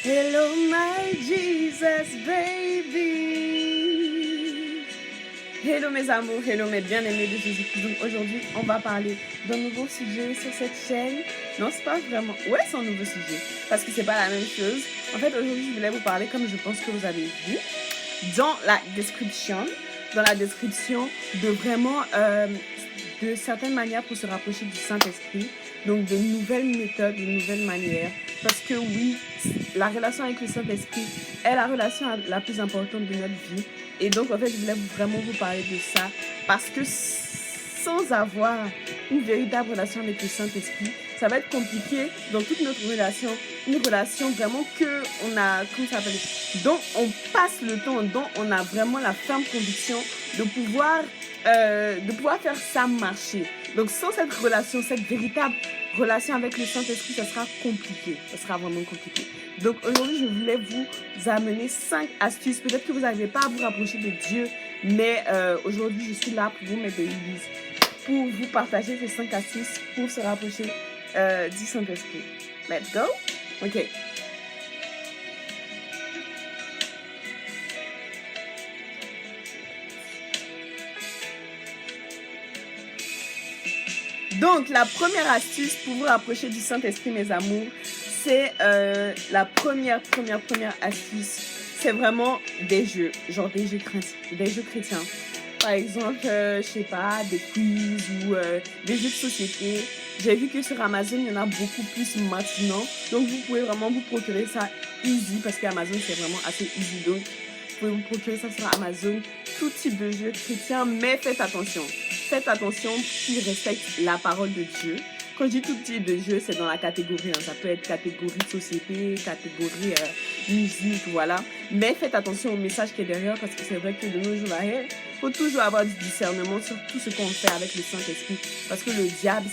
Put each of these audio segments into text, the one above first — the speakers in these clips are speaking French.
Hello my Jesus baby. Hello mes amours, hello mes bien-aimés de Jésus-Christ. Donc aujourd'hui, on va parler d'un nouveau sujet sur cette chaîne. Non, c'est pas vraiment... Ouais, c'est un nouveau sujet. Parce que c'est pas la même chose. En fait, aujourd'hui, je voulais vous parler, comme je pense que vous avez vu, dans la description, de vraiment... de certaines manières pour se rapprocher du Saint-Esprit. Donc, de nouvelles méthodes, de nouvelles manières. Parce que oui, la relation avec le Saint-Esprit est la relation la plus importante de notre vie. Et donc, en fait, je voulais vraiment vous parler de ça. Parce que sans avoir une véritable relation avec le Saint-Esprit, ça va être compliqué dans toute notre relation. Une relation vraiment que on a, comment ça s'appelle, dont on passe le temps, dont on a vraiment la ferme conviction de pouvoir faire ça marcher. Donc, sans cette relation, cette véritable relation avec le Saint-Esprit, ça sera compliqué. Ça sera vraiment compliqué. Donc, aujourd'hui, je voulais vous amener 5 astuces. Peut-être que vous n'arrivez pas à vous rapprocher de Dieu, mais aujourd'hui, je suis là pour vous, mes babies, pour vous partager ces 5 astuces pour se rapprocher du Saint-Esprit. Let's go. OK. Donc, la première astuce pour vous rapprocher du Saint-Esprit, mes amours, c'est la première astuce. C'est vraiment des jeux, genre des jeux chrétiens. Par exemple, je sais pas, des quiz ou des jeux de société. J'ai vu que sur Amazon, il y en a beaucoup plus maintenant. Donc, vous pouvez vraiment vous procurer ça easy parce qu'Amazon, c'est vraiment assez easy. Donc, vous pouvez vous procurer ça sur Amazon. Tout type de jeux chrétiens, mais faites attention. Faites attention qu'ils respectent la parole de Dieu. Quand je dis tout type de jeu, c'est dans la catégorie. Ça peut être catégorie société, catégorie musique, voilà. Mais faites attention au message qui est derrière parce que c'est vrai que de nos jours, il faut toujours avoir du discernement sur tout ce qu'on fait avec le Saint-Esprit. Parce que le diable,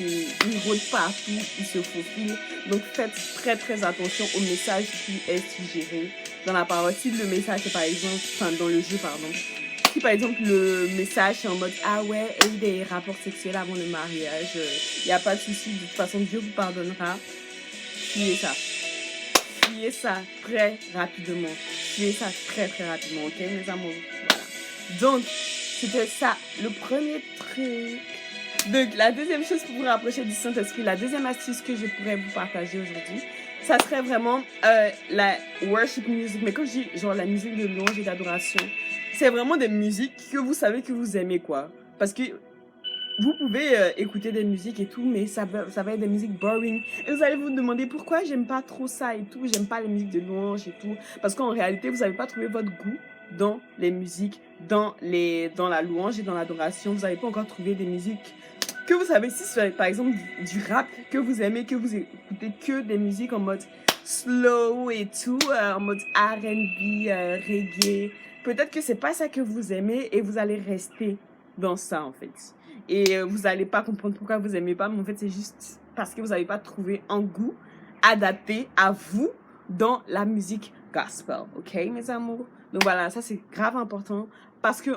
il rôde partout, il se faufile. Donc faites très attention au message qui est suggéré dans la parole. Si le message est par exemple, dans le jeu, pardon. Si par exemple le message est en mode ah ouais, et des rapports sexuels avant le mariage, il n'y a pas de souci, de toute façon Dieu vous pardonnera. Fuyez ça. Fuyez ça très rapidement. Fuyez ça très rapidement, ok mes amours. Voilà. Donc, c'était ça, le premier truc. Donc, la deuxième chose pour vous rapprocher du Saint-Esprit, la deuxième astuce que je pourrais vous partager aujourd'hui, ça serait vraiment la worship music. Mais quand je dis genre la musique de louange et d'adoration, c'est vraiment des musiques que vous savez que vous aimez, quoi. Parce que vous pouvez écouter des musiques et tout, mais ça va être des musiques boring. Et vous allez vous demander pourquoi j'aime pas trop ça et tout, j'aime pas les musiques de louange et tout. Parce qu'en réalité, vous n'avez pas trouvé votre goût dans les musiques, dans la louange et dans l'adoration. Vous n'avez pas encore trouvé des musiques que vous savez, si c'est par exemple du rap que vous aimez, que vous écoutez que des musiques en mode slow et tout, en mode R&B, reggae. Peut-être que c'est pas ça que vous aimez et vous allez rester dans ça en fait. Et vous n'allez pas comprendre pourquoi vous aimez pas, mais en fait c'est juste parce que vous n'avez pas trouvé un goût adapté à vous dans la musique gospel, ok mes amours? Donc voilà, ça c'est grave important parce que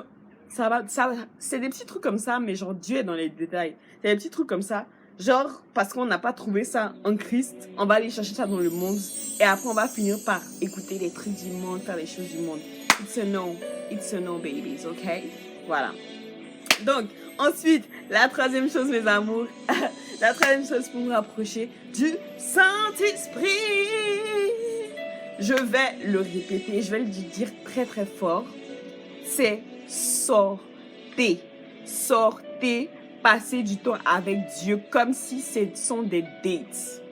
c'est des petits trucs comme ça, mais genre Dieu est dans les détails. C'est des petits trucs comme ça, genre parce qu'on n'a pas trouvé ça en Christ, on va aller chercher ça dans le monde et après on va finir par écouter les trucs du monde, faire les choses du monde. It's a no, babies, ok? Voilà. Donc, ensuite, la troisième chose, mes amours, la troisième chose pour vous rapprocher du Saint-Esprit, je vais le répéter, je vais le dire très fort, c'est sortez, passez du temps avec Dieu comme si ce sont des dates.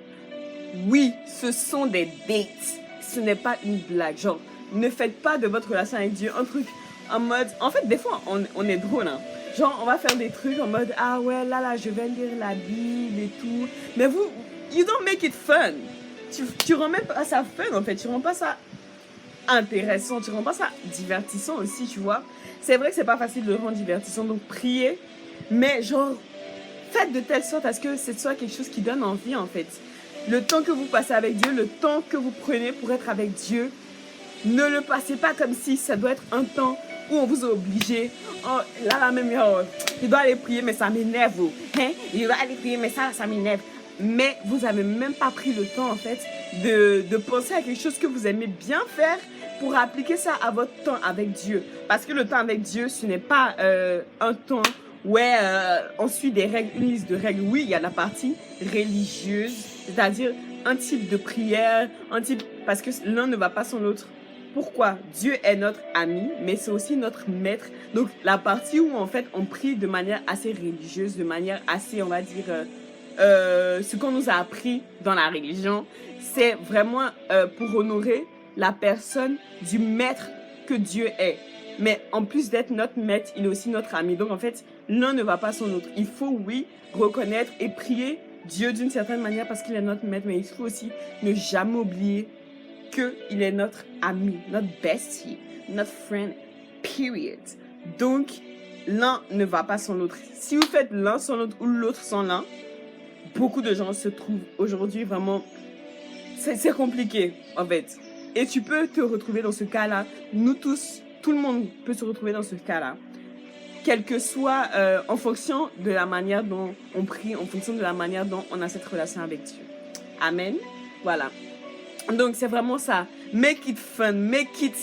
Oui, ce sont des dates, ce n'est pas une blague, genre, ne faites pas de votre relation avec Dieu un truc en mode, en fait, des fois, on est drôle, hein. Genre, on va faire des trucs en mode, ah ouais, là, je vais lire la Bible et tout. Mais vous, you don't make it fun. Tu rends même pas ça fun, en fait. Tu rends pas ça intéressant. Tu rends pas ça divertissant aussi, tu vois. C'est vrai que c'est pas facile de le rendre divertissant, donc priez. Mais genre, faites de telle sorte à ce que ce soit quelque chose qui donne envie, en fait. Le temps que vous passez avec Dieu, le temps que vous prenez pour être avec Dieu, ne le passez pas comme si ça doit être un temps où on vous a obligé. Oh, là même, il doit aller prier, mais ça m'énerve. Hein? Il doit aller prier, mais ça m'énerve. Mais vous n'avez même pas pris le temps, en fait, de penser à quelque chose que vous aimez bien faire pour appliquer ça à votre temps avec Dieu. Parce que le temps avec Dieu, ce n'est pas un temps où on suit des règles, une liste de règles. Oui, il y a la partie religieuse, c'est-à-dire un type de prière, parce que l'un ne va pas sans l'autre. Pourquoi? Dieu est notre ami, mais c'est aussi notre maître. Donc, la partie où, en fait, on prie de manière assez religieuse, de manière assez, on va dire, ce qu'on nous a appris dans la religion, c'est vraiment pour honorer la personne du maître que Dieu est. Mais en plus d'être notre maître, il est aussi notre ami. Donc, en fait, l'un ne va pas sans l'autre. Il faut, oui, reconnaître et prier Dieu d'une certaine manière parce qu'il est notre maître, mais il faut aussi ne jamais oublier qu'il est notre ami, notre bestie, notre friend, period. Donc, l'un ne va pas sans l'autre. Si vous faites l'un sans l'autre ou l'autre sans l'un, beaucoup de gens se trouvent aujourd'hui vraiment... C'est compliqué, en fait. Et tu peux te retrouver dans ce cas-là. Nous tous, tout le monde peut se retrouver dans ce cas-là. Quel que soit, en fonction de la manière dont on prie, en fonction de la manière dont on a cette relation avec Dieu. Amen. Voilà. Donc, c'est vraiment ça. Make it fun. Make it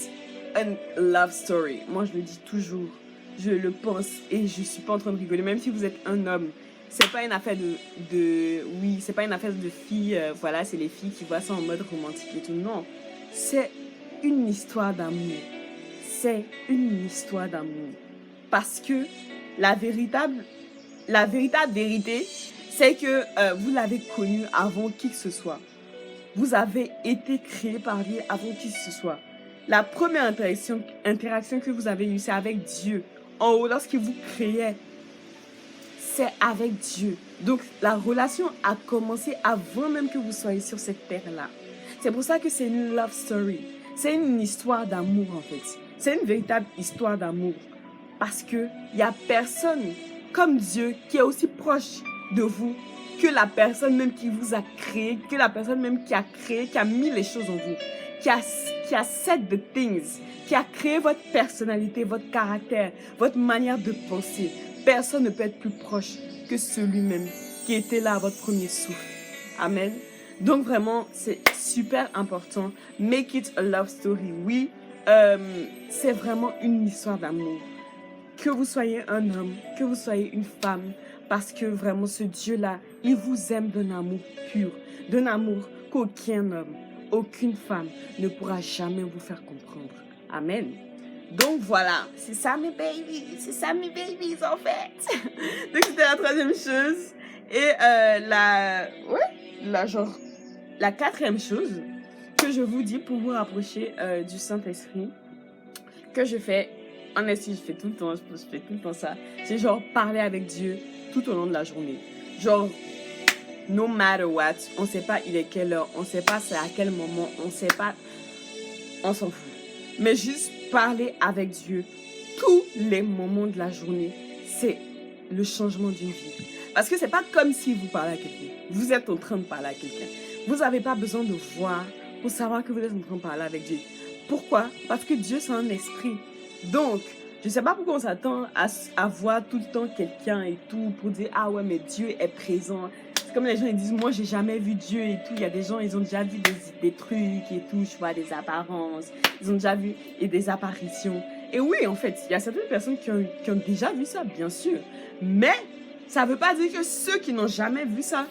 a love story. Moi, je le dis toujours. Je le pense et je suis pas en train de rigoler. Même si vous êtes un homme, c'est pas une affaire oui, c'est pas une affaire de filles. Voilà, c'est les filles qui voient ça en mode romantique et tout. Non. C'est une histoire d'amour. C'est une histoire d'amour. Parce que la véritable vérité, c'est que vous l'avez connu avant qui que ce soit. Vous avez été créé par lui avant qui que ce soit. La première interaction que vous avez eue, c'est avec Dieu. En haut, lorsqu'il vous créait, c'est avec Dieu. Donc, la relation a commencé avant même que vous soyez sur cette terre-là. C'est pour ça que c'est une love story. C'est une histoire d'amour, en fait. C'est une véritable histoire d'amour. Parce qu'il n'y a personne comme Dieu qui est aussi proche de vous que la personne même qui vous a créé, que la personne même qui a créé, qui a mis les choses en vous, qui a set the things, qui a créé votre personnalité, votre caractère, votre manière de penser. Personne ne peut être plus proche que celui-même qui était là à votre premier souffle. Amen. Donc vraiment, c'est super important. Make it a love story. Oui, c'est vraiment une histoire d'amour. Que vous soyez un homme, que vous soyez une femme, parce que vraiment ce Dieu-là, il vous aime d'un amour pur, d'un amour qu'aucun homme, aucune femme ne pourra jamais vous faire comprendre. Amen. Donc voilà, c'est ça mes babies, en fait. Donc c'était la troisième chose. Et la quatrième chose que je vous dis pour vous rapprocher du Saint-Esprit, que je fais. Honnêtement, je fais tout le temps ça. C'est genre parler avec Dieu tout au long de la journée. Genre, no matter what, on sait pas il est quelle heure, on sait pas c'est à quel moment, on sait pas, on s'en fout. Mais juste parler avec Dieu tous les moments de la journée, c'est le changement d'une vie. Parce que c'est pas comme si vous parlez à quelqu'un. Vous êtes en train de parler à quelqu'un. Vous n'avez pas besoin de voir pour savoir que vous êtes en train de parler avec Dieu. Pourquoi? Parce que Dieu, c'est un esprit. Donc, je ne sais pas pourquoi on s'attend à voir tout le temps quelqu'un et tout pour dire « Ah ouais, mais Dieu est présent ». C'est comme les gens ils disent « Moi, j'ai jamais vu Dieu et tout ». Il y a des gens, ils ont déjà vu des trucs et tout, tu vois, des apparences. Ils ont déjà vu des apparitions. Et oui, en fait, il y a certaines personnes qui ont déjà vu ça, bien sûr. Mais ça ne veut pas dire que ceux qui n'ont jamais vu ça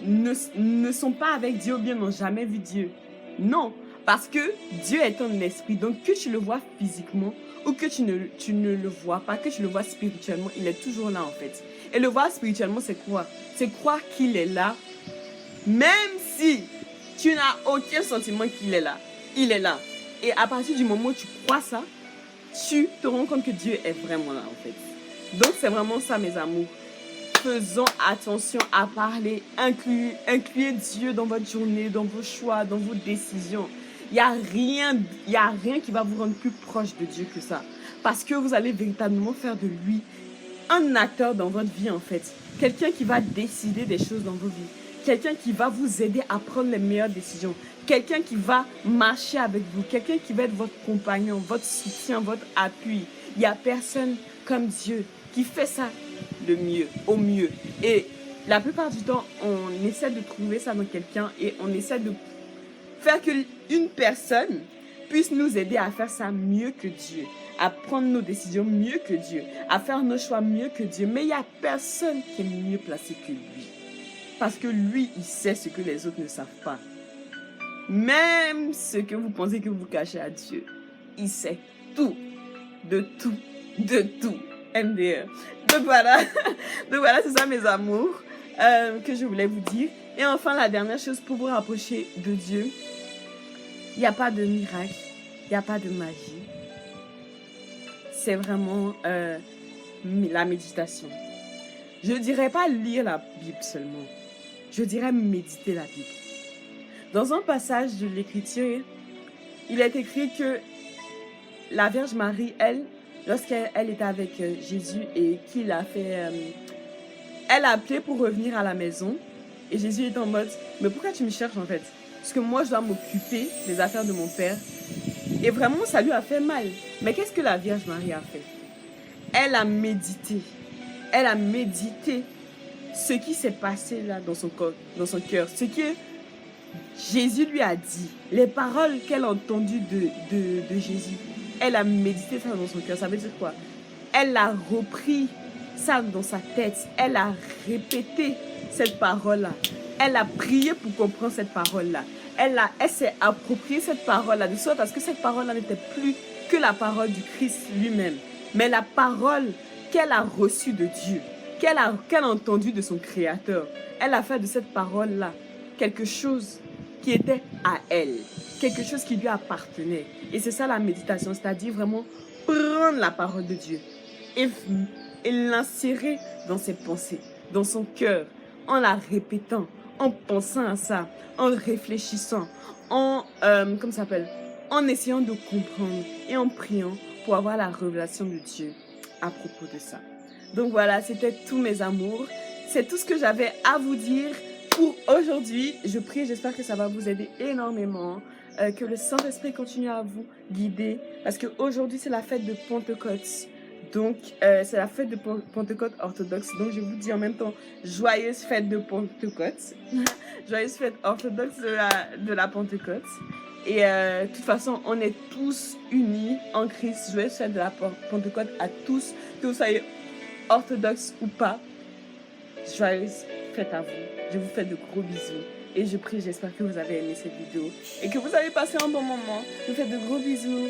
ne sont pas avec Dieu ou bien n'ont jamais vu Dieu. Non, parce que Dieu est un esprit. Donc, que tu le vois physiquement ou que tu ne le vois pas, que tu le vois spirituellement, il est toujours là en fait. Et le voir spirituellement, c'est quoi? C'est croire qu'il est là, même si tu n'as aucun sentiment qu'il est là. Il est là. Et à partir du moment où tu crois ça, tu te rends compte que Dieu est vraiment là en fait. Donc c'est vraiment ça mes amours. Faisons attention à parler, incluez Dieu dans votre journée, dans vos choix, dans vos décisions. Il n'y a rien qui va vous rendre plus proche de Dieu que ça. Parce que vous allez véritablement faire de lui un acteur dans votre vie en fait. Quelqu'un qui va décider des choses dans vos vies. Quelqu'un qui va vous aider à prendre les meilleures décisions. Quelqu'un qui va marcher avec vous. Quelqu'un qui va être votre compagnon, votre soutien, votre appui. Il n'y a personne comme Dieu qui fait ça le mieux, au mieux. Et la plupart du temps, on essaie de trouver ça dans quelqu'un et on essaie de faire qu'une personne puisse nous aider à faire ça mieux que Dieu, à prendre nos décisions mieux que Dieu, à faire nos choix mieux que Dieu. Mais il n'y a personne qui est mieux placé que lui. Parce que lui, il sait ce que les autres ne savent pas. Même ce que vous pensez que vous cachez à Dieu, il sait tout, de tout, de tout. MDR. Donc voilà, c'est ça mes amours que je voulais vous dire. Et enfin, la dernière chose pour vous rapprocher de Dieu, il n'y a pas de miracle, il n'y a pas de magie. C'est vraiment la méditation. Je ne dirais pas lire la Bible seulement. Je dirais méditer la Bible. Dans un passage de l'Écriture, il est écrit que la Vierge Marie, elle, lorsqu'elle était avec Jésus et qu'il a fait... elle a appelé pour revenir à la maison. Et Jésus est en mode, mais pourquoi tu me cherches en fait? Parce que moi, je dois m'occuper des affaires de mon Père. Et vraiment, ça lui a fait mal. Mais qu'est-ce que la Vierge Marie a fait? Elle a médité. Elle a médité ce qui s'est passé là dans son corps, dans son cœur. Ce que Jésus lui a dit. Les paroles qu'elle a entendues de Jésus. Elle a médité ça dans son cœur. Ça veut dire quoi? Elle a repris ça dans sa tête. Elle a répété cette parole-là. Elle a prié pour comprendre cette parole-là. Elle s'est appropriée cette parole-là, de sorte à ce que cette parole-là n'était plus que la parole du Christ lui-même, mais la parole qu'elle a reçue de Dieu, qu'elle a entendue de son Créateur. Elle a fait de cette parole-là quelque chose qui était à elle, quelque chose qui lui appartenait. Et c'est ça la méditation, c'est-à-dire vraiment prendre la parole de Dieu et l'insérer dans ses pensées, dans son cœur, en la répétant, en pensant à ça, en réfléchissant, en essayant de comprendre et en priant pour avoir la révélation de Dieu à propos de ça. Donc voilà, c'était tous mes amours. C'est tout ce que j'avais à vous dire pour aujourd'hui. Je prie, j'espère que ça va vous aider énormément. Que le Saint-Esprit continue à vous guider. Parce qu'aujourd'hui, c'est la fête de Pentecôte. Donc, c'est la fête de Pentecôte orthodoxe. Donc, je vous dis en même temps, joyeuse fête de Pentecôte. Joyeuse fête orthodoxe de la Pentecôte. Et de toute façon, on est tous unis en Christ. Joyeuse fête de la Pentecôte à tous, que vous soyez orthodoxe ou pas. Joyeuse fête à vous. Je vous fais de gros bisous. Et je prie, j'espère que vous avez aimé cette vidéo et que vous avez passé un bon moment. Je vous fais de gros bisous.